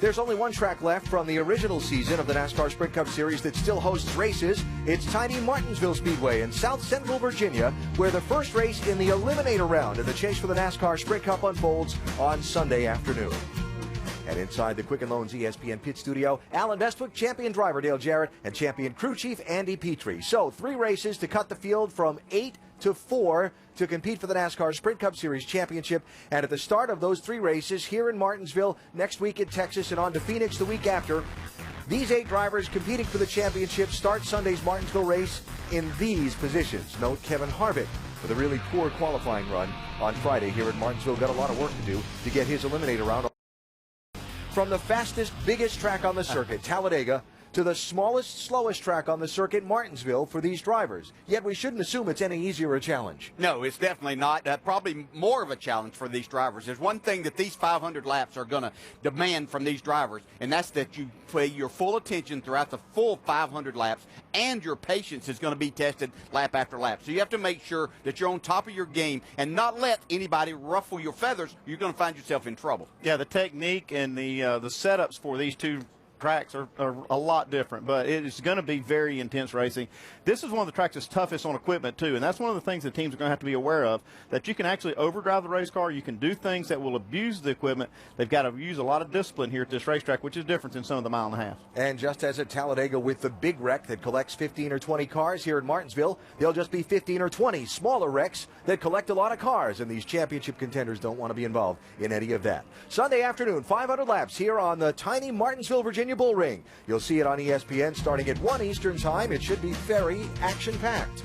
There's only one track left from the original season of the NASCAR Sprint Cup Series that still hosts races. It's tiny Martinsville Speedway in South Central Virginia, where the first race in the Eliminator round in the chase for the NASCAR Sprint Cup unfolds on Sunday afternoon. And inside the Quicken Loans ESPN pit studio, Alan Bestwick, champion driver Dale Jarrett, and champion crew chief Andy Petree. So 3 races to cut the field from 8 to 4 to compete for the NASCAR Sprint Cup Series championship. And at the start of those 3 races here in Martinsville, next week in Texas, and on to Phoenix the week after, these 8 drivers competing for the championship start Sunday's Martinsville race in these positions. Note Kevin Harvick with a really poor qualifying run on Friday here in Martinsville. Got a lot of work to do to get his eliminator round. From the fastest, biggest track on the circuit, Talladega, to the smallest, slowest track on the circuit, Martinsville, for these drivers. Yet we shouldn't assume it's any easier a challenge. No, it's definitely not. Probably more of a challenge for these drivers. There's one thing that these 500 laps are going to demand from these drivers, and that's that you pay your full attention throughout the full 500 laps, and your patience is going to be tested lap after lap. So you have to make sure that you're on top of your game and not let anybody ruffle your feathers. You're going to find yourself in trouble. Yeah, the technique and the setups for these two tracks are a lot different, but it is going to be very intense racing. This is one of the tracks that's toughest on equipment too, and that's one of the things the teams are going to have to be aware of, that you can actually overdrive the race car. You can do things that will abuse the equipment. They've got to use a lot of discipline here at this racetrack, which is different than some of the mile and a half. And just as at Talladega with the big wreck that collects 15 or 20 cars, here in Martinsville, there'll just be 15 or 20 smaller wrecks that collect a lot of cars, and these championship contenders don't want to be involved in any of that. Sunday afternoon, 500 laps here on the tiny Martinsville, Virginia Bull Ring. You'll see it on ESPN starting at 1 Eastern Time. It should be very action-packed.